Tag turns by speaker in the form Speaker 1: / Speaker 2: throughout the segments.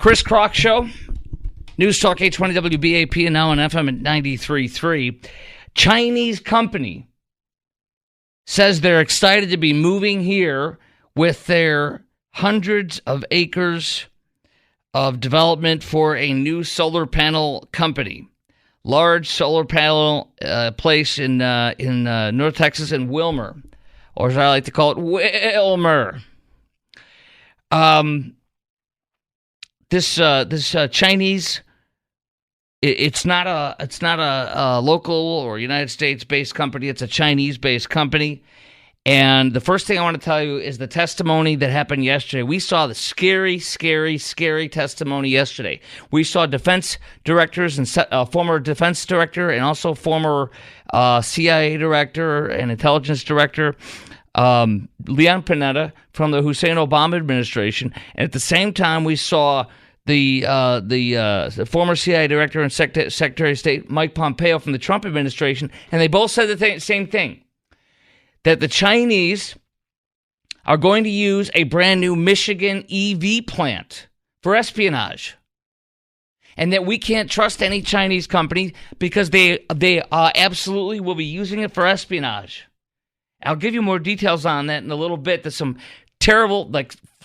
Speaker 1: Chris Crock Show, News Talk 820 WBAP, and now on FM at 93.3. Chinese company says they're excited to be moving here with their hundreds of acres of development for a new solar panel company. Large solar panel place in North Texas in Wilmer, or as I like to call it, Wilmer. This Chinese, it's not a local or United States based company. It's a Chinese based company. And the first thing I want to tell you is the testimony that happened yesterday. We saw the scary testimony yesterday. We saw defense directors and former defense director and also former CIA director and intelligence director, Leon Panetta from the Hussein Obama administration. And at the same time, we saw the former CIA director and Secretary of State Mike Pompeo from the Trump administration, and they both said the same thing. That the Chinese are going to use a brand new Michigan EV plant for espionage. And that we can't trust any Chinese company because they absolutely will be using it for espionage. I'll give you more details on that in a little bit. There's some terrible,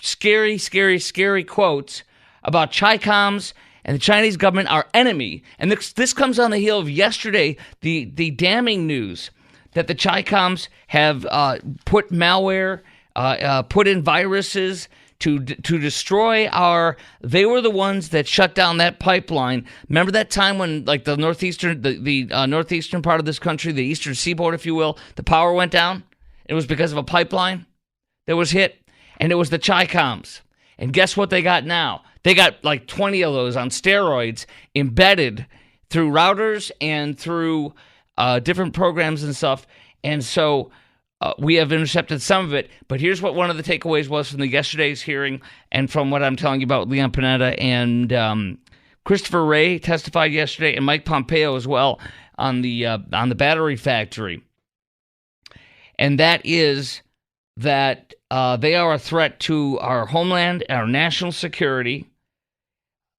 Speaker 1: scary quotes about Chicoms and the Chinese government, our enemy. And this comes on the heel of yesterday, the damning news that the Chicoms have put malware, put in viruses to destroy they were the ones that shut down that pipeline. Remember that time when the northeastern part of this country, the eastern seaboard, if you will, the power went down? It was because of a pipeline that was hit, and it was the Chicoms. And guess what they got now? They got 20 of those on steroids embedded through routers and through different programs and stuff. And so we have intercepted some of it. But here's what one of the takeaways was from yesterday's hearing and from what I'm telling you about Leon Panetta and Christopher Wray testified yesterday, and Mike Pompeo as well on the battery factory. And that is that they are a threat to our homeland, our national security.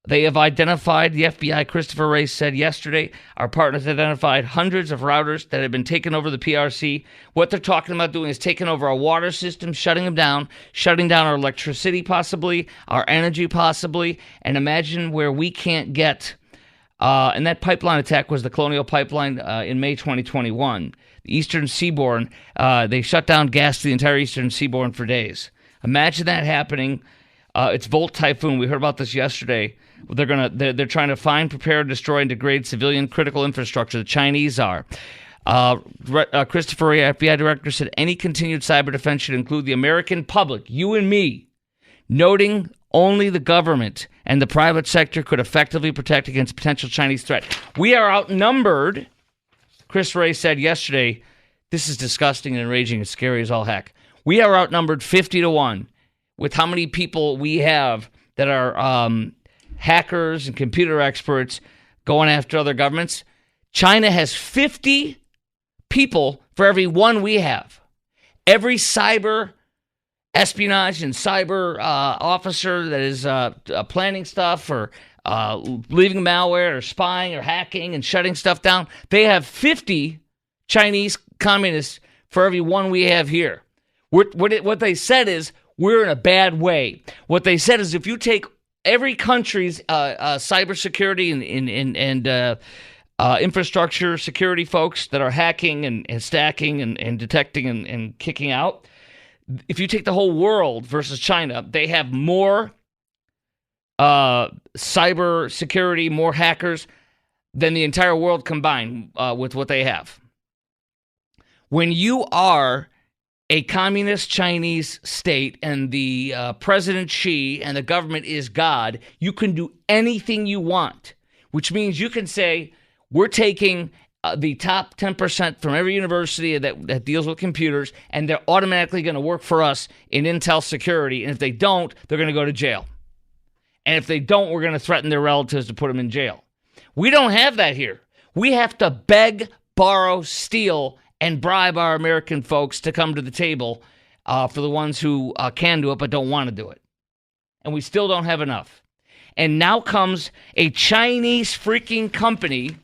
Speaker 1: They have identified, the FBI, Christopher Wray said yesterday, our partners identified hundreds of routers that have been taken over the PRC. What they're talking about doing is taking over our water system, shutting them down, shutting down our electricity possibly, our energy possibly, and imagine where we can't get. And that pipeline attack was the Colonial Pipeline in May 2021. The Eastern Seaboard, they shut down gas to the entire Eastern Seaboard for days. Imagine that happening. It's Volt Typhoon. We heard about this yesterday. They're trying to find, prepare, destroy, and degrade civilian critical infrastructure. The Chinese are. Christopher Wray, FBI director, said any continued cyber defense should include the American public, you and me, noting only the government and the private sector could effectively protect against potential Chinese threat. We are outnumbered, Chris Wray said yesterday. This is disgusting and enraging and scary as all heck. We are outnumbered 50-1 with how many people we have that are hackers and computer experts going after other governments. China has 50 people for every one we have. Every cyber espionage and cyber officer that is planning stuff or leaving malware or spying or hacking and shutting stuff down, they have 50 Chinese communists for every one we have here. What they said is we're in a bad way. What they said is if you take every country's cybersecurity and infrastructure security folks that are hacking and stacking and detecting and kicking out, if you take the whole world versus China, they have more cyber security, more hackers than the entire world combined with what they have. When you are a communist Chinese state and the President Xi and the government is God, you can do anything you want, which means you can say, we're taking the top 10% from every university that deals with computers, and they're automatically going to work for us in Intel security. And if they don't, they're going to go to jail. And if they don't, we're going to threaten their relatives to put them in jail. We don't have that here. We have to beg, borrow, steal, and bribe our American folks to come to the table for the ones who can do it but don't want to do it. And we still don't have enough. And now comes a Chinese freaking company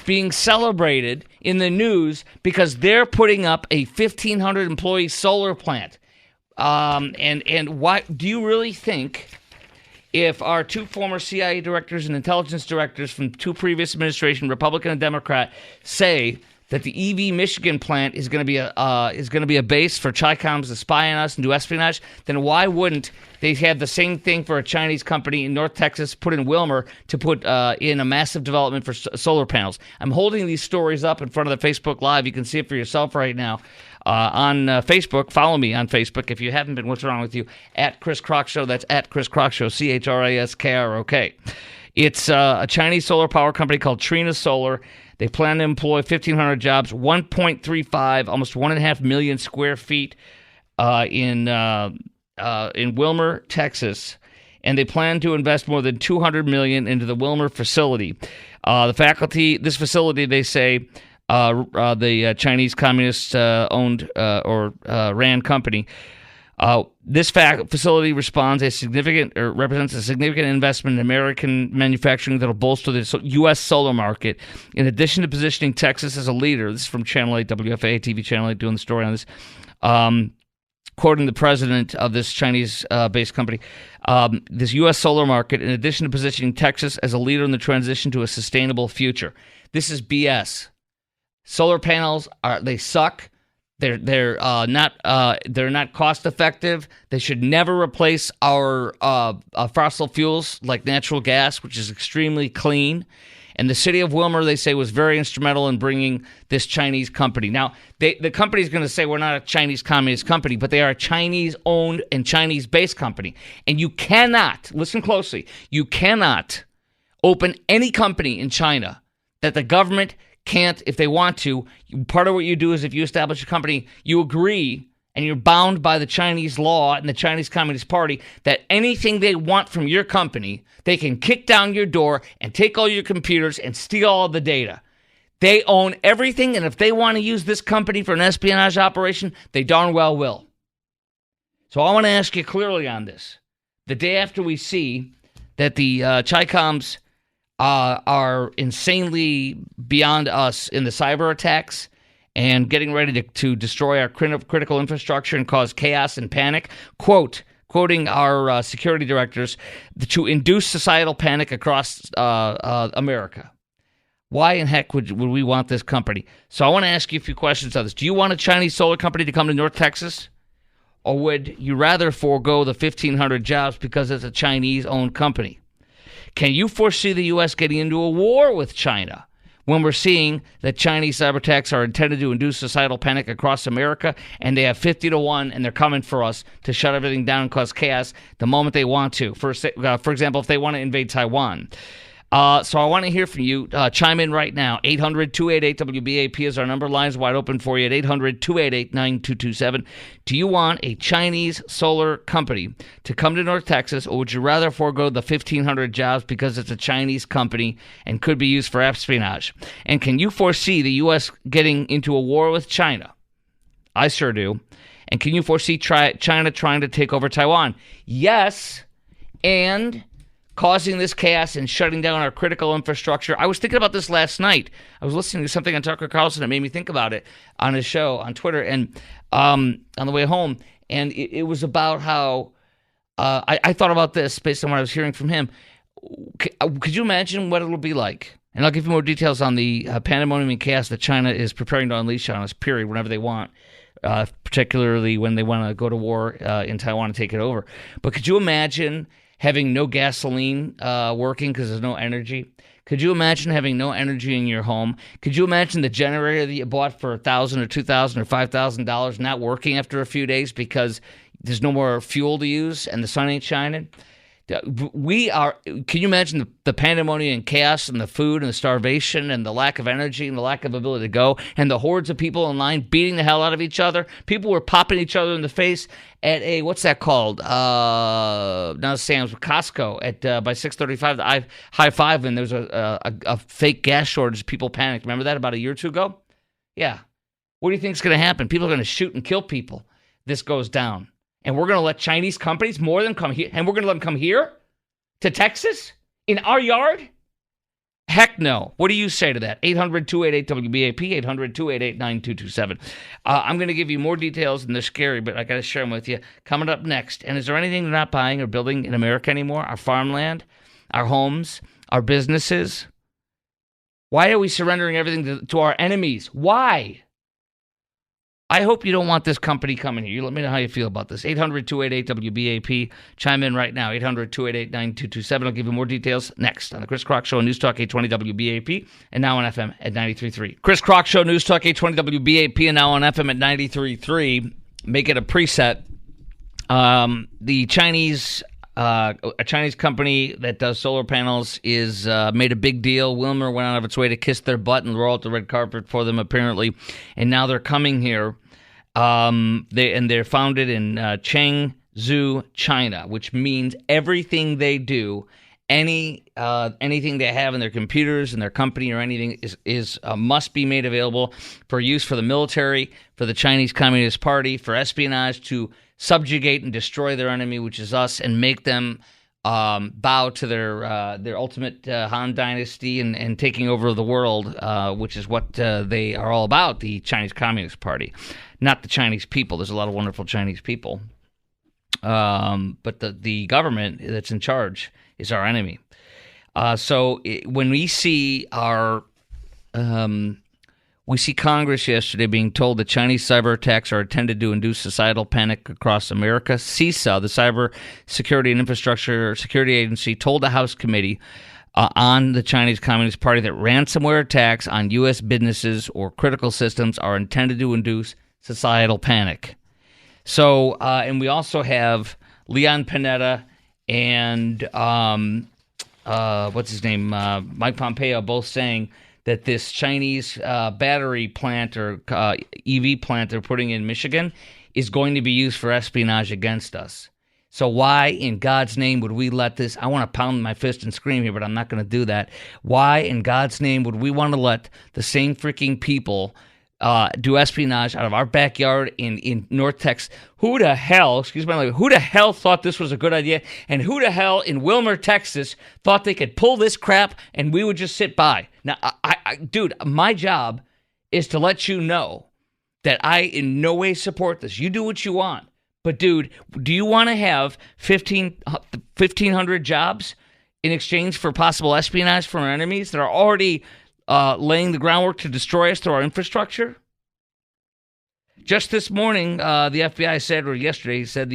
Speaker 1: being celebrated in the news because they're putting up a 1,500 employee solar plant. And why do you really think if our two former CIA directors and intelligence directors from two previous administrations, Republican and Democrat, say that the EV Michigan plant is going to be a base for Chicoms to spy on us and do espionage, then why wouldn't they have the same thing for a Chinese company in North Texas, put in Wilmer, to put in a massive development for solar panels? I'm holding these stories up in front of the Facebook Live. You can see it for yourself right now on Facebook. Follow me on Facebook if you haven't been. What's wrong with you? At Chris Kroc Show. That's at Chris Kroc Show. CHRISKROK. It's a Chinese solar power company called Trina Solar. They plan to employ 1,500 jobs, 1.35, almost 1.5 million square feet in Wilmer, Texas, and they plan to invest more than $200 million into the Wilmer facility. This facility, they say, the Chinese Communist owned or ran company. This facility represents a significant investment in American manufacturing that will bolster the U.S. solar market. In addition to positioning Texas as a leader, this is from Channel 8, WFAA TV Channel 8 doing the story on this, quoting the president of this Chinese-based company, this U.S. solar market, in addition to positioning Texas as a leader in the transition to a sustainable future. This is BS. Solar panels they suck. They're not cost effective. They should never replace our fossil fuels like natural gas, which is extremely clean. And the city of Wilmer, they say, was very instrumental in bringing this Chinese company. Now, the company is going to say we're not a Chinese communist company, but they are a Chinese-owned and Chinese-based company. And you cannot, listen closely, you cannot open any company in China that the government can't, if they want to. Part of what you do is if you establish a company, you agree and you're bound by the Chinese law and the Chinese Communist Party that anything they want from your company, they can kick down your door and take all your computers and steal all the data. They own everything, and if they want to use this company for an espionage operation, they darn well will. So I want to ask you clearly on this. The day after we see that the Chicoms are insanely beyond us in the cyber attacks and getting ready to destroy our critical infrastructure and cause chaos and panic, quoting our security directors, to induce societal panic across America. Why in heck would we want this company? So I want to ask you a few questions on this. Do you want a Chinese solar company to come to North Texas? Or would you rather forego the 1,500 jobs because it's a Chinese-owned company? Can you foresee the U.S. getting into a war with China when we're seeing that Chinese cyber attacks are intended to induce societal panic across America, and they have 50-1, and they're coming for us to shut everything down and cause chaos the moment they want to? For example, if they want to invade Taiwan. So I want to hear from you. Chime in right now. 800-288-WBAP is our number. Lines wide open for you at 800-288-9227. Do you want a Chinese solar company to come to North Texas, or would you rather forego the 1,500 jobs because it's a Chinese company and could be used for espionage? And can you foresee the U.S. getting into a war with China? I sure do. And can you foresee China trying to take over Taiwan? Yes, and causing this chaos and shutting down our critical infrastructure. I was thinking about this last night. I was listening to something on Tucker Carlson that made me think about it on his show on Twitter and on the way home. And it was about how I thought about this based on what I was hearing from him. Could you imagine what it'll be like? And I'll give you more details on the pandemonium and chaos that China is preparing to unleash on us, period, whenever they want, particularly when they want to go to war in Taiwan and take it over. But could you imagine having no gasoline working because there's no energy? Could you imagine having no energy in your home? Could you imagine the generator that you bought for $1,000 or $2,000 or $5,000 not working after a few days because there's no more fuel to use and the sun ain't shining? Can you imagine the pandemonium and chaos and the food and the starvation and the lack of energy and the lack of ability to go and the hordes of people in line beating the hell out of each other? People were popping each other in the face at a, what's that called? Not Sam's, Costco at by 6:35. The high five, and there was a fake gas shortage. People panicked. Remember that about a year or two ago? Yeah. What do you think is going to happen? People are going to shoot and kill people. This goes down. And we're going to let Chinese companies, more than come here, and we're going to let them come here to Texas? in our yard? Heck no. What do you say to that? 800-288-WBAP, 800-288-9227. I'm going to give you more details, and they're scary, but I got to share them with you. Coming up next. And is there anything they're not buying or building in America anymore? Our farmland, our homes, our businesses? Why are we surrendering everything to our enemies? Why? I hope you don't want this company coming here. You let me know how you feel about this. 800-288-WBAP. Chime in right now. 800-288-9227. I'll give you more details next on the Chris Kroc Show, News Talk 820 WBAP, and now on FM at 93.3. Chris Kroc Show, News Talk 820 WBAP, and now on FM at 93.3. Make it a preset. The Chinese... a Chinese company that does solar panels is made a big deal. Wilmer went out of its way to kiss their butt and roll out the red carpet for them, apparently. And now they're coming here. They're founded in Changzhou, China, which means everything they do, anything they have in their computers and their company or anything is must be made available for use for the military, for the Chinese Communist Party, for espionage to subjugate and destroy their enemy, which is us, and make them bow to their ultimate Han Dynasty and taking over the world, which is what they are all about, the Chinese Communist Party. Not the Chinese people. There's a lot of wonderful Chinese people. But the government that's in charge is our enemy. When we see we see Congress yesterday being told that Chinese cyber attacks are intended to induce societal panic across America. CISA, the Cyber Security and Infrastructure Security Agency, told the House committee on the Chinese Communist Party that ransomware attacks on U.S. businesses or critical systems are intended to induce societal panic. So, and we also have Leon Panetta and what's his name, Mike Pompeo, both saying that this Chinese battery plant or EV plant they're putting in Michigan is going to be used for espionage against us. So why in God's name would we let this? I want to pound my fist and scream here, but I'm not going to do that. Why in God's name would we want to let the same freaking people do espionage out of our backyard in North Texas? Who the hell, who the hell thought this was a good idea? And who the hell in Wilmer, Texas thought they could pull this crap and we would just sit by? Now, dude, my job is to let you know that I in no way support this. You do what you want. But, dude, do you want to have 1,500 jobs in exchange for possible espionage from our enemies that are already laying the groundwork to destroy us through our infrastructure? Just this morning, the FBI said, or yesterday, he said,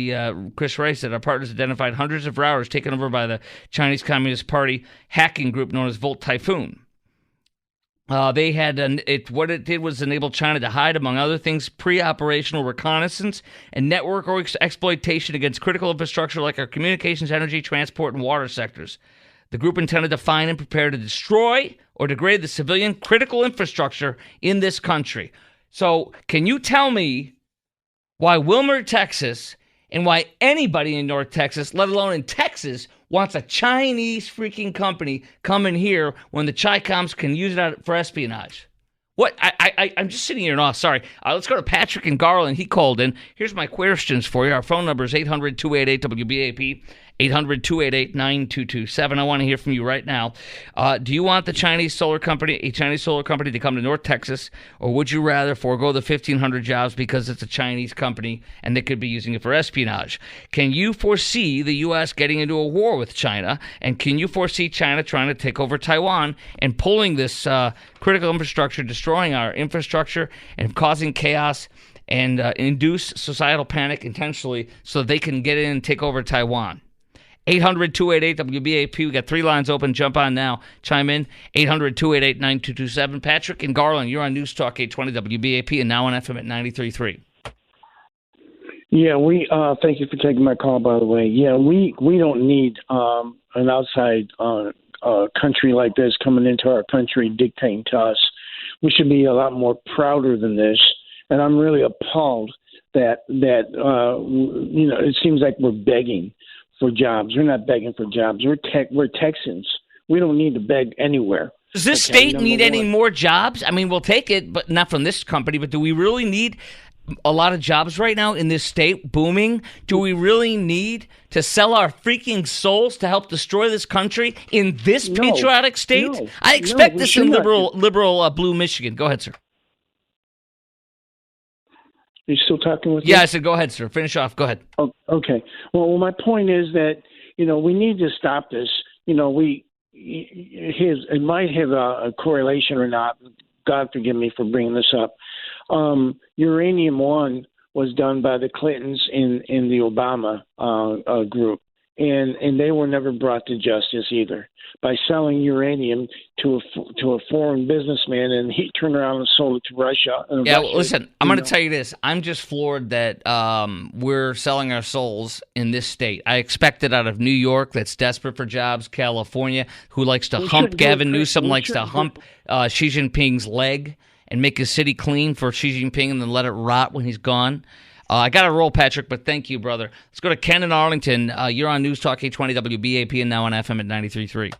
Speaker 1: Chris Wray said, our partners identified hundreds of routers taken over by the Chinese Communist Party hacking group known as Volt Typhoon. What it did was enable China to hide, among other things, pre-operational reconnaissance and network or exploitation against critical infrastructure like our communications, energy, transport, and water sectors. The group intended to find and prepare to destroy or degrade the civilian critical infrastructure in this country. So can you tell me why Wilmer, Texas, and why anybody in North Texas, let alone in Texas, wants a Chinese freaking company coming here when the Chi-Coms can use it for espionage? What? I'm just sitting here in awe. Sorry. Let's go to Patrick in Garland. He called in. Here's my questions for you. Our phone number is 800-288-WBAP, 800-288-9227. I want to hear from you right now. Do you want a Chinese solar company to come to North Texas, or would you rather forego the 1,500 jobs because it's a Chinese company and they could be using it for espionage? Can you foresee the U.S. getting into a war with China, and can you foresee China trying to take over Taiwan and pulling this critical infrastructure, destroying our infrastructure and causing chaos and induce societal panic intentionally so they can get in and take over Taiwan? 800-288-WBAP. We got 3 lines open. Jump on now. Chime in. 800-288-9227. Patrick and Garland, you're on News Talk 820 WBAP and now on FM at 93.3.
Speaker 2: Yeah, thank you for taking my call, by the way. Yeah, we don't need an outside country like this coming into our country dictating to us. We should be a lot more prouder than this. And I'm really appalled that it seems like we're begging for jobs. We're not begging for jobs. We're Texans. We don't need to beg anywhere.
Speaker 1: Does this state need any more jobs? I mean, we'll take it, but not from this company. But do we really need a lot of jobs right now in this state booming. Do we really need to sell our freaking souls to help destroy this country in this patriotic state? I expect this in liberal blue Michigan. Go ahead, sir.
Speaker 2: Are you still talking with me?
Speaker 1: Yeah, I said go ahead, sir. Finish off. Go ahead.
Speaker 2: Oh, okay. Well, my point is that, we need to stop this. It might have a correlation or not. God forgive me for bringing this up. Uranium One was done by the Clintons in the Obama group, and they were never brought to justice either by selling uranium to a foreign businessman, and he turned around and sold it to Russia.
Speaker 1: Yeah, well, listen, I'm going to tell you this. I'm just floored that we're selling our souls in this state. I expect it out of New York, that's desperate for jobs, California, who likes to hump Gavin Newsom, likes to hump Xi Jinping's leg and make his city clean for Xi Jinping and then let it rot when he's gone. I got to roll, Patrick, but thank you, brother. Let's go to Ken in Arlington. You're on News Talk 820 WBAP and now on FM at 93.3.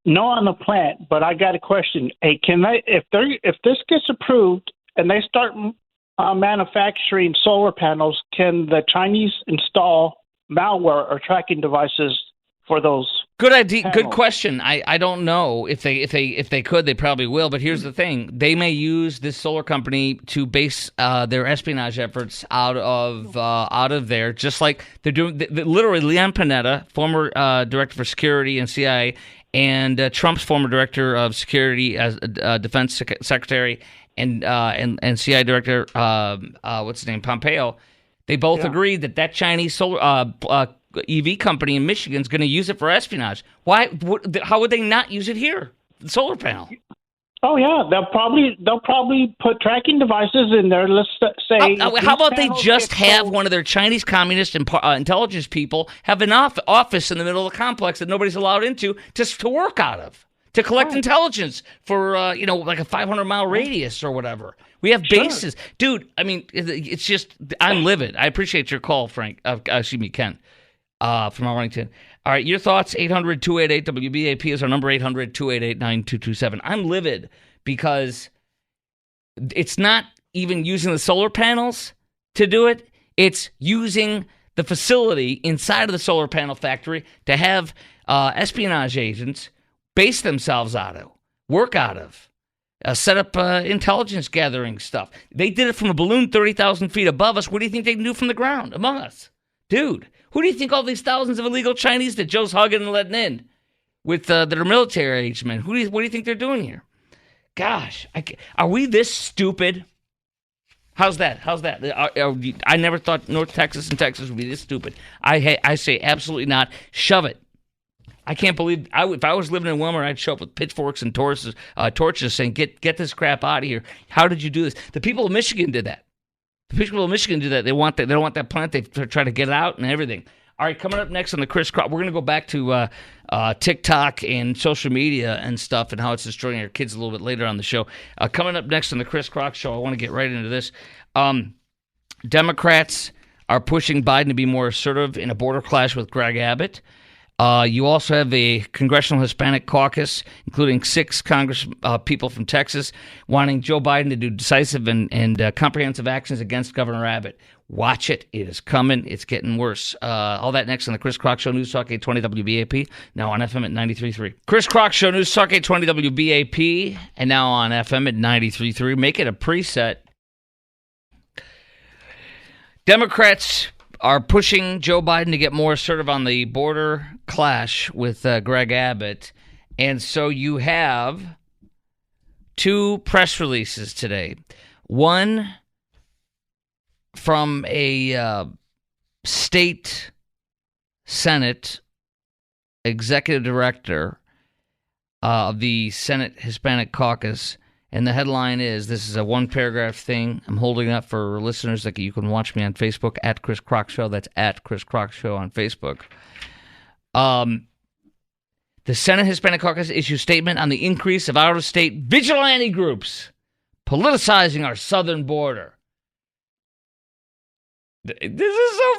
Speaker 3: No on the plant, but I got a question. Hey, can they, if this gets approved and they start manufacturing solar panels, can the Chinese install malware or tracking devices for those?
Speaker 1: Good idea. Panels? Good question. I don't know if they could. They probably will. But here's the thing: they may use this solar company to base their espionage efforts out of there, just like they're doing. Literally, Leon Panetta, former director for security and CIA, and Trump's former director of security as defense secretary and CIA director, what's his name, Pompeo. They both agreed that Chinese solar EV company in Michigan is going to use it for espionage. Why? How would they not use it here? The solar panel.
Speaker 3: Oh yeah, they'll probably put tracking devices in there. Let's say.
Speaker 1: How about they just have one of their Chinese communist intelligence people have an office in the middle of the complex that nobody's allowed into just to work out of, to collect intelligence for like a 500-mile radius or whatever. We have bases, dude. I mean, it's just I'm livid. I appreciate your call, Frank. Ken. From Arlington. All right, your thoughts, 800-288-WBAP is our number, 800-288-9227. I'm livid because it's not even using the solar panels to do it. It's using the facility inside of the solar panel factory to have espionage agents base themselves out of, work out of, set up intelligence gathering stuff. They did it from a balloon 30,000 feet above us. What do you think they can do from the ground among us? Dude. Who do you think all these thousands of illegal Chinese that Joe's hugging and letting in with that are military age men? What do you think they're doing here? Gosh, are we this stupid? How's that? I never thought North Texas and Texas would be this stupid. I say absolutely not. Shove it. I can't believe if I was living in Wilmer, I'd show up with pitchforks and torches saying, "Get this crap out of here." How did you do this? The people of Michigan did that. The people of Michigan do that. They don't want that plant. They try to get it out and everything. All right, coming up next on the Chris Crock, we're going to go back to TikTok and social media and stuff and how it's destroying our kids a little bit later on the show. Coming up next on the Chris Crock Show, I want to get right into this. Democrats are pushing Biden to be more assertive in a border clash with Greg Abbott. You also have a Congressional Hispanic Caucus, including 6 Congress people from Texas, wanting Joe Biden to do decisive and comprehensive actions against Governor Abbott. Watch it. It is coming. It's getting worse. All that next on the Chris Crock Show, News Talk 820 WBAP, now on FM at 93.3. Chris Crock Show, News Talk 820 WBAP, and now on FM at 93.3. Make it a preset. Democrats are pushing Joe Biden to get more assertive on the border clash with Greg Abbott. And so you have 2 press releases today. One from a state Senate executive director of the Senate Hispanic Caucus. And the headline is, this is a 1-paragraph thing. I'm holding up for listeners that you can watch me on Facebook, at Chris Crock Show. That's at Chris Crock Show on Facebook. The Senate Hispanic Caucus issued a statement on the increase of out-of-state vigilante groups politicizing our southern border. This is so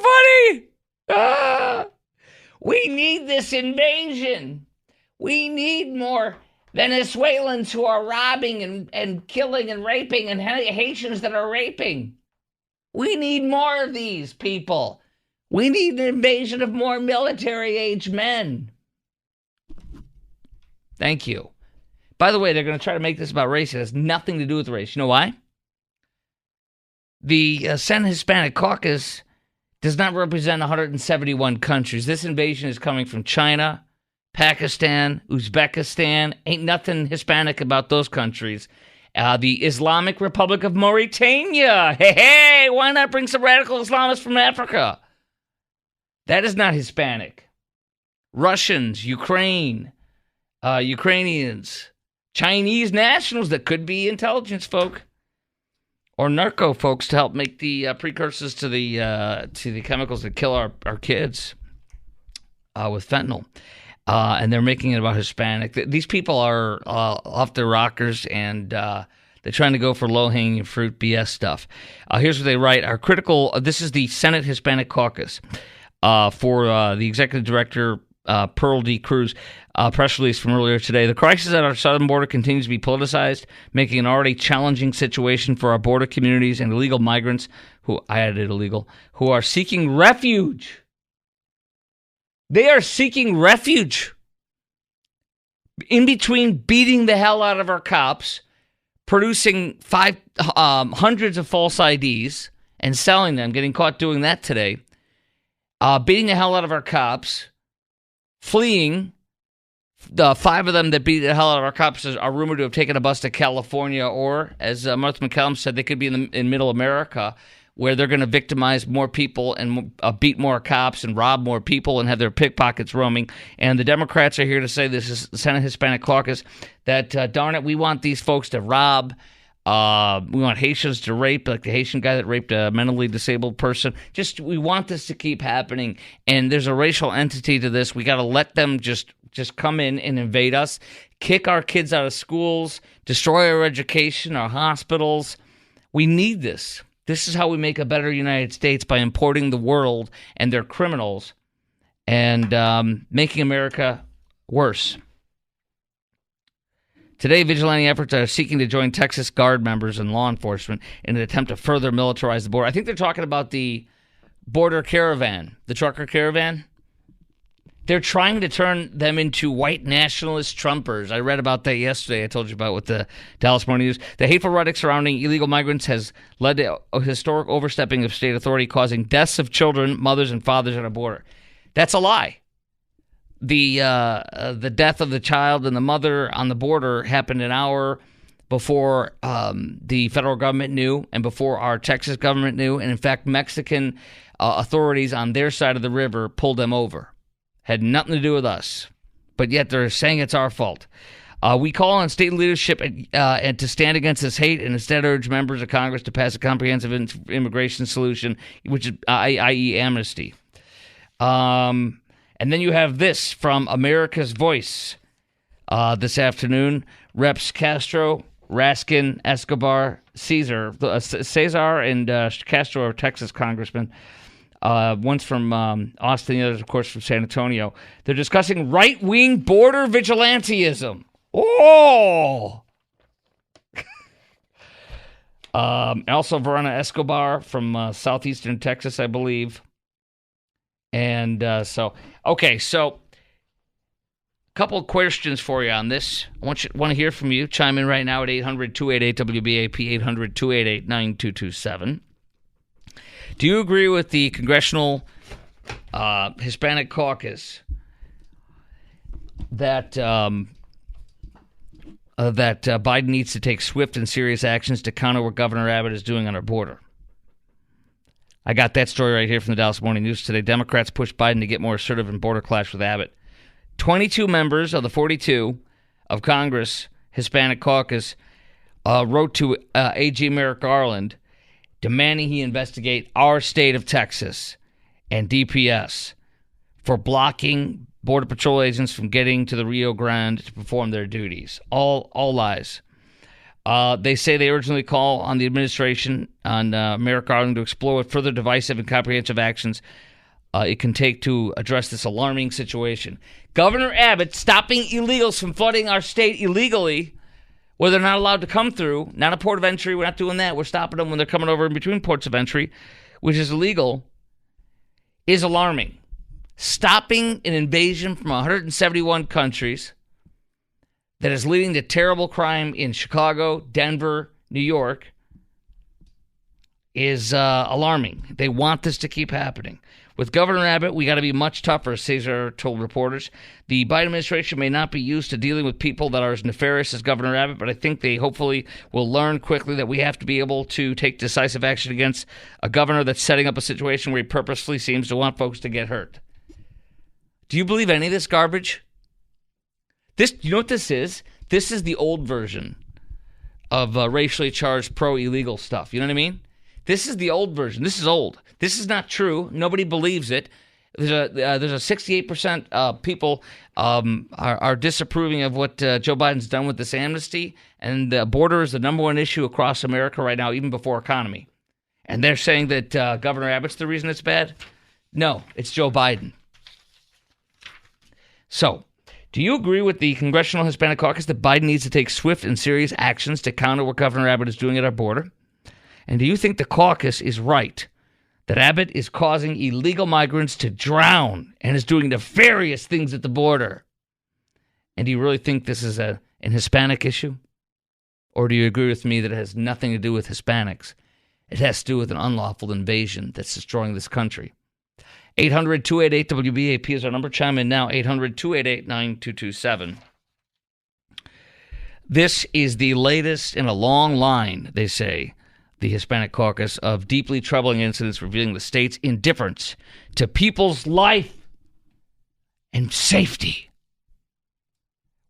Speaker 1: funny. We need this invasion. We need more Venezuelans who are robbing and killing and raping and Haitians that are raping. We need more of these people. We need an invasion of more military-age men. Thank you. By the way, they're going to try to make this about race. It has nothing to do with race. You know why? The Senate Hispanic Caucus does not represent 171 countries. This invasion is coming from China, Pakistan, Uzbekistan. Ain't nothing Hispanic about those countries. The Islamic Republic of Mauritania. Hey, why not bring some radical Islamists from Africa? That is not Hispanic. Russians, Ukrainians, Chinese nationals that could be intelligence folk or narco folks to help make the precursors to the chemicals that kill our kids with fentanyl. And they're making it about Hispanic. These people are off their rockers, and they're trying to go for low-hanging fruit BS stuff. Here's what they write. This is the Senate Hispanic Caucus for the executive director, Pearl D. Cruz. Press release from earlier today. The crisis at our southern border continues to be politicized, making an already challenging situation for our border communities and illegal migrants, who are seeking refuge. They are seeking refuge in between beating the hell out of our cops, producing hundreds of false IDs and selling them, getting caught doing that today, beating the hell out of our cops, fleeing. The 5 of them that beat the hell out of our cops are rumored to have taken a bus to California, or, as Martha McCallum said, they could be in middle America, where they're going to victimize more people and beat more cops and rob more people and have their pickpockets roaming. And the Democrats are here to say, this is the Senate Hispanic Caucus, that, darn it, we want these folks to rob. We want Haitians to rape, like the Haitian guy that raped a mentally disabled person. We want this to keep happening. And there's a racial entity to this. We got to let them just come in and invade us, kick our kids out of schools, destroy our education, our hospitals. We need this. This is how we make a better United States, by importing the world and their criminals and making America worse. Today, vigilante efforts are seeking to join Texas Guard members and law enforcement in an attempt to further militarize the border. I think they're talking about the border caravan, the trucker caravan. They're trying to turn them into white nationalist Trumpers. I read about that yesterday. I told you about with the Dallas Morning News. The hateful rhetoric surrounding illegal migrants has led to a historic overstepping of state authority, causing deaths of children, mothers, and fathers at our border. That's a lie. The death of the child and the mother on the border happened an hour before the federal government knew and before our Texas government knew. And in fact, Mexican authorities on their side of the river pulled them over. Had nothing to do with us, but yet they're saying it's our fault. We call on state leadership and to stand against this hate, and instead urge members of Congress to pass a comprehensive immigration solution, which is i.e. amnesty. And then you have this from America's Voice this afternoon. Reps Castro, Raskin, Escobar, Cesar, and Castro are Texas congressmen. One's from Austin, the other's, of course, from San Antonio. They're discussing right-wing border vigilantism. Oh! Also, Verona Escobar from southeastern Texas, I believe. And so a couple of questions for you on this. I want to hear from you. Chime in right now at 800-288-WBAP, 800-288-9227. Do you agree with the Congressional Hispanic Caucus that Biden needs to take swift and serious actions to counter what Governor Abbott is doing on our border? I got that story right here from the Dallas Morning News today. Democrats push Biden to get more assertive in border clash with Abbott. 22 members of the 42 of Congress Hispanic Caucus wrote to AG Merrick Garland demanding he investigate our state of Texas and DPS for blocking Border Patrol agents from getting to the Rio Grande to perform their duties. All lies. They say they urgently call on the administration, on Merrick Garland, to explore further divisive and comprehensive actions it can take to address this alarming situation. Governor Abbott stopping illegals from flooding our state illegally or they're not allowed to come through, not a port of entry. We're not doing that. We're stopping them when they're coming over in between ports of entry, which is illegal, is alarming. Stopping an invasion from 171 countries that is leading to terrible crime in Chicago, Denver, New York is alarming. They want this to keep happening. With Governor Abbott, we got to be much tougher, Cesar told reporters. The Biden administration may not be used to dealing with people that are as nefarious as Governor Abbott, but I think they hopefully will learn quickly that we have to be able to take decisive action against a governor that's setting up a situation where he purposely seems to want folks to get hurt. Do you believe any of this garbage? You know what this is? This is the old version of racially charged pro-illegal stuff. You know what I mean? This is the old version. This is old. This is not true. Nobody believes it. There's a 68% people are disapproving of what Joe Biden's done with this amnesty, and the border is the number one issue across America right now, even before economy. And they're saying that Governor Abbott's the reason it's bad? No, it's Joe Biden. So, do you agree with the Congressional Hispanic Caucus that Biden needs to take swift and serious actions to counter what Governor Abbott is doing at our border? And do you think the caucus is right that Abbott is causing illegal migrants to drown and is doing nefarious things at the border? And do you really think this is an Hispanic issue? Or do you agree with me that it has nothing to do with Hispanics? It has to do with an unlawful invasion that's destroying this country. 800-288-WBAP is our number. Chime in now, 800-288-9227. This is the latest in a long line, they say, the Hispanic Caucus, of deeply troubling incidents revealing the state's indifference to people's life and safety.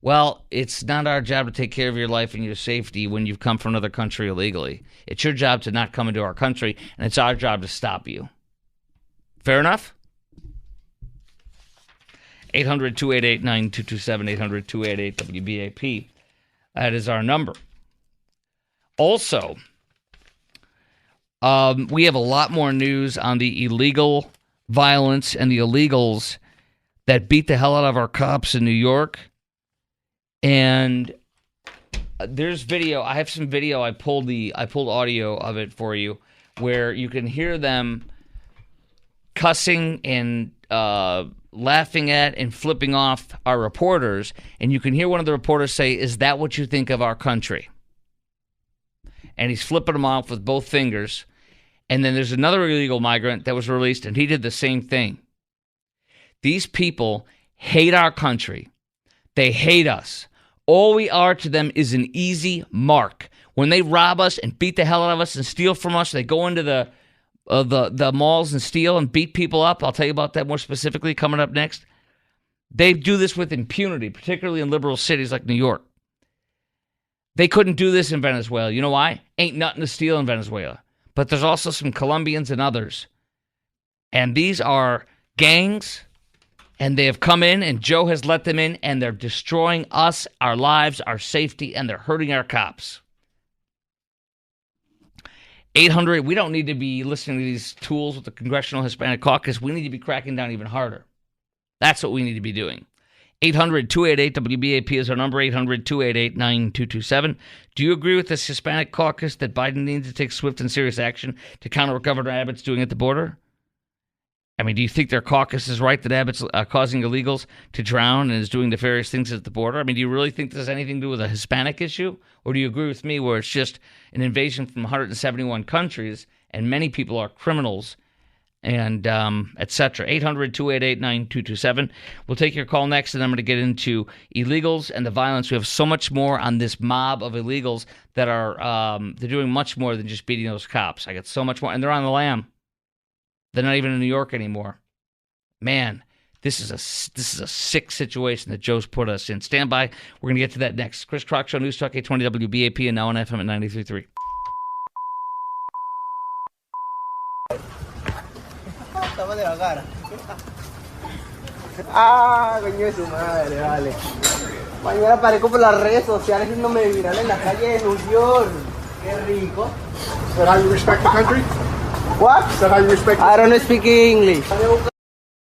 Speaker 1: Well, it's not our job to take care of your life and your safety when you've come from another country illegally. It's your job to not come into our country, and it's our job to stop you. Fair enough? 800-288-9227, 800-288-WBAP. That is our number. Also, we have a lot more news on the illegal violence and the illegals that beat the hell out of our cops in New York. And there's video. I have some video. I pulled audio of it for you where you can hear them cussing and laughing at and flipping off our reporters. And you can hear one of the reporters say, "Is that what you think of our country?" And he's flipping them off with both fingers. And then there's another illegal migrant that was released, and he did the same thing. These people hate our country. They hate us. All we are to them is an easy mark. When they rob us and beat the hell out of us and steal from us, they go into the malls and steal and beat people up. I'll tell you about that more specifically coming up next. They do this with impunity, particularly in liberal cities like New York. They couldn't do this in Venezuela. You know why? Ain't nothing to steal in Venezuela. But there's also some Colombians and others. And these are gangs, and they have come in, and Joe has let them in, and they're destroying us, our lives, our safety, and they're hurting our cops. 800, we don't need to be listening to these tools with the Congressional Hispanic Caucus. We need to be cracking down even harder. That's what we need to be doing. 800-288-WBAP is our number, 800-288-9227. Do you agree with this Hispanic Caucus that Biden needs to take swift and serious action to counter what Governor Abbott's doing at the border? I mean, do you think their caucus is right that Abbott's causing illegals to drown and is doing nefarious things at the border? I mean, do you really think this has anything to do with a Hispanic issue? Or do you agree with me where it's just an invasion from 171 countries and many people are criminals and et cetera? 800-288-9227. We'll take your call next, and I'm going to get into illegals and the violence. We have so much more on this mob of illegals that are they're doing much more than just beating those cops. I got so much more, and they're on the lam. They're not even in New York anymore. Man, this is a sick situation that Joe's put us in. Stand by. We're going to get to that next. Chris Crock Show, News Talk 820 WBAP, and now on FM at 93.3.
Speaker 4: Coño de su madre, vale. Mañana aparezco por las redes sociales haciéndome viral en la calle de New York. Qué rico.
Speaker 5: Is that how you respect the country?
Speaker 4: What?
Speaker 5: Is that how you respect
Speaker 4: I don't speak English.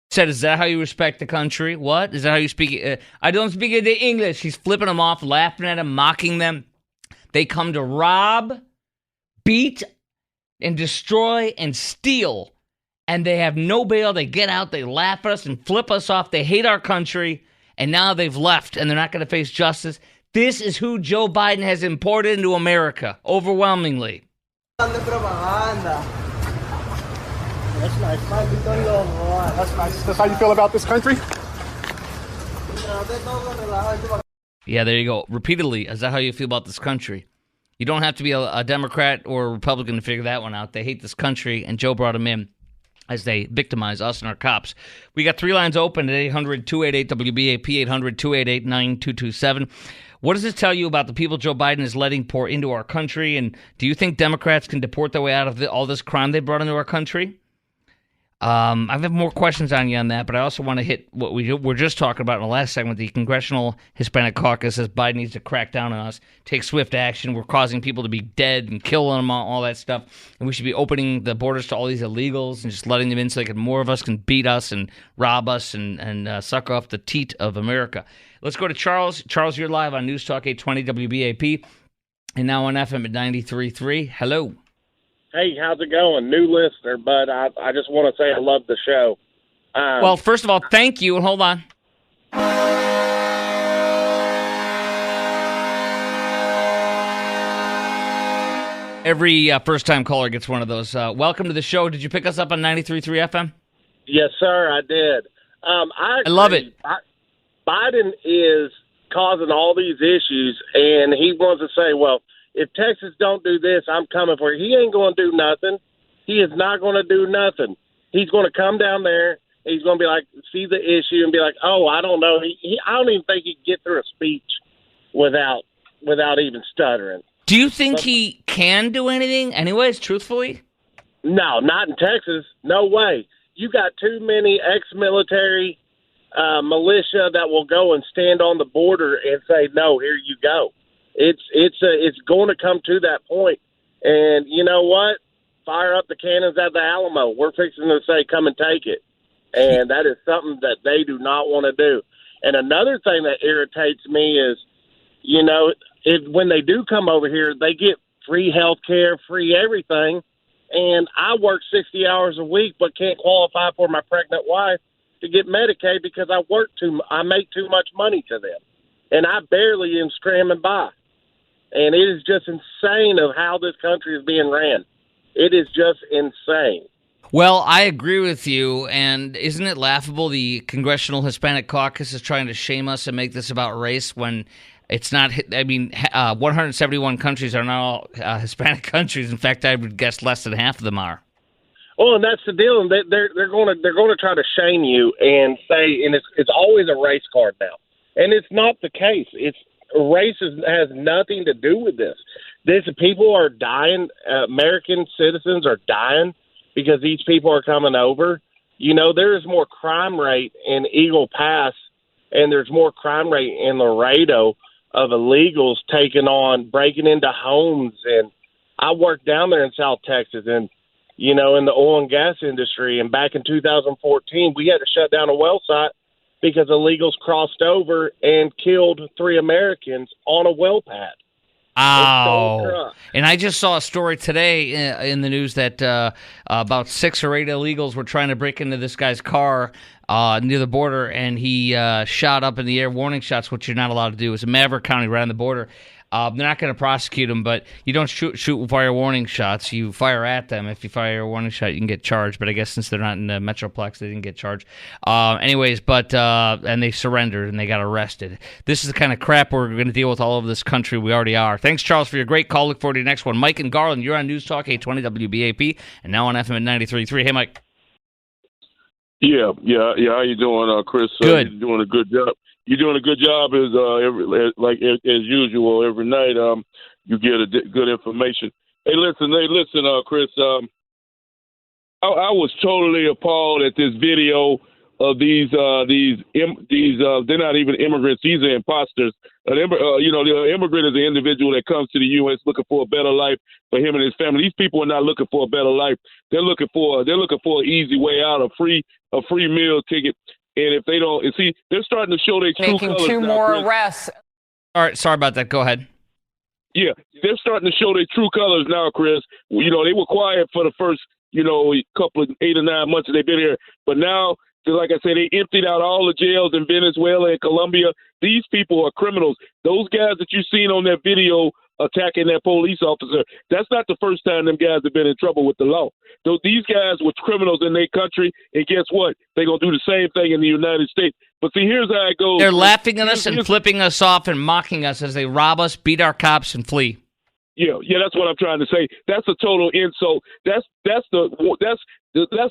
Speaker 1: Said, is that how you respect the country? What? Is that how you speak? I don't speak the English. He's flipping them off, laughing at them, mocking them. They come to rob, beat, and destroy and steal. And they have no bail. They get out, they laugh at us and flip us off. They hate our country. And now they've left and they're not going to face justice. This is who Joe Biden has imported into America, overwhelmingly.
Speaker 4: That's
Speaker 5: That's nice. That's how you feel about this country?
Speaker 1: Yeah, there you go. Repeatedly, is that how you feel about this country? You don't have to be a Democrat or a Republican to figure that one out. They hate this country, and Joe brought them in as they victimize us and our cops. We got 3 lines open at 800-288-WBAP, 800-288-9227. What does this tell you about the people Joe Biden is letting pour into our country? And do you think Democrats can deport their way out of all this crime they brought into our country? I have more questions on you on that, but I also want to hit what we were just talking about in the last segment. The Congressional Hispanic Caucus says Biden needs to crack down on us, take swift action. We're causing people to be dead and killing them, all that stuff. And we should be opening the borders to all these illegals and just letting them in so more of us can beat us and rob us and suck off the teat of America. Let's go to Charles. Charles, you're live on News Talk 820 WBAP and now on FM at 93.3. Hello.
Speaker 6: Hey, how's it going? New listener, but I just want to say I love the show.
Speaker 1: Well, first of all, thank you, and hold on. Every first-time caller gets one of those. Welcome to the show. Did you pick us up on 93.3 FM?
Speaker 6: Yes, sir, I did. I
Speaker 1: love it.
Speaker 6: Biden is causing all these issues, and he wants to say, well, if Texas don't do this, I'm coming for it. He ain't going to do nothing. He is not going to do nothing. He's going to come down there. He's going to be like, see the issue and be like, oh, I don't know. I don't even think he can get through a speech without even stuttering.
Speaker 1: Do you think he can do anything anyways, truthfully?
Speaker 6: No, not in Texas. No way. You got too many ex-military militia that will go and stand on the border and say, no, here you go. It's going to come to that point. And you know what? Fire up the cannons at the Alamo. We're fixing to say, come and take it. And that is something that they do not want to do. And another thing that irritates me is, you know, when they do come over here, they get free health care, free everything. And I work 60 hours a week but can't qualify for my pregnant wife to get Medicaid because I make too much money to them. And I barely am scrambling by. And it is just insane of how this country is being ran. It is just insane.
Speaker 1: Well, I agree with you, and isn't it laughable the Congressional Hispanic Caucus is trying to shame us and make this about race when it's not? I mean, 171 countries are not all Hispanic countries. In fact, I would guess less than half of them are.
Speaker 6: Well, and that's the deal. And they're going to try to shame you and say, and it's always a race card now, and it's not the case. Race has nothing to do with this. People are dying. American citizens are dying because these people are coming over. You know, there is more crime rate in Eagle Pass, and there's more crime rate in Laredo of illegals breaking into homes. And I worked down there in South Texas, and you know, in the oil and gas industry. And back in 2014, we had to shut down a well site because illegals crossed over and killed 3 Americans on a well pad.
Speaker 1: Ow. And I just saw a story today in the news that about 6 or 8 illegals were trying to break into this guy's car near the border, and he shot up in the air warning shots, which you're not allowed to do. It was in Maverick County, right on the border. They're not going to prosecute them, but you don't shoot fire warning shots. You fire at them. If you fire a warning shot, you can get charged. But I guess since they're not in the Metroplex, they didn't get charged. And they surrendered and they got arrested. This is the kind of crap we're going to deal with all over this country. We already are. Thanks, Charles, for your great call. Look forward to your next one. Mike and Garland, you're on News Talk 820 WBAP and now on FM at 93.3. Hey, Mike.
Speaker 7: Yeah. How you doing, Chris?
Speaker 1: Good.
Speaker 7: You're doing a good job. You're doing a good job as usual every night. You get good information. Hey, listen, Chris. I was totally appalled at this video of these. They're not even immigrants. These are imposters. The immigrant is an individual that comes to the U.S. looking for a better life for him and his family. These people are not looking for a better life. They're looking for an easy way out, a free meal ticket. And if they don't, they're starting to show their true colors.
Speaker 8: Making 2 more arrests.
Speaker 1: All right, sorry about that. Go ahead.
Speaker 7: Yeah, they're starting to show their true colors now, Chris. You know, they were quiet for the first, couple of 8 or 9 months that they've been here. But now, like I said, they emptied out all the jails in Venezuela and Colombia. These people are criminals. Those guys that you've seen on that video attacking that police officer, that's not the first time them guys have been in trouble with the law. So these guys were criminals in their country, and guess what? They're going to do the same thing in the United States. But see, here's how it goes.
Speaker 1: They're laughing at us and flipping us off and mocking us as they rob us, beat our cops, and flee.
Speaker 7: Yeah, that's what I'm trying to say. That's a total insult. That's the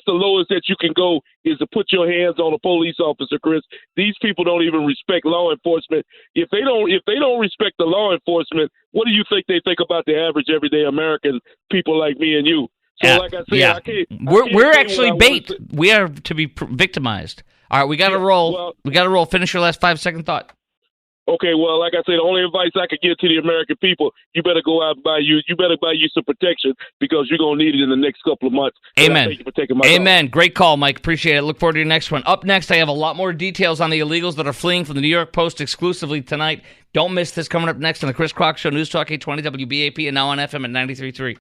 Speaker 7: lowest that you can go, is to put your hands on a police officer, Chris. These people don't even respect law enforcement. If they don't respect the law enforcement, what do you think they think about the average everyday American people like me and you? So, like I said,
Speaker 1: we're actually bait. We are to be victimized. All right, we got to roll. We got to roll. Finish your last 5-second thought.
Speaker 7: Okay, well, like I said, the only advice I could give to the American people, you better go out and buy you some protection, because you're going to need it in the next couple of months.
Speaker 1: Amen.
Speaker 7: Thank you for taking my
Speaker 1: Amen. Call. Great call, Mike. Appreciate it. Look forward to your next one. Up next, I have a lot more details on the illegals that are fleeing from the New York Post exclusively tonight. Don't miss this coming up next on the Chris Crock Show, News Talk 820 WBAP, and now on FM at 93.3.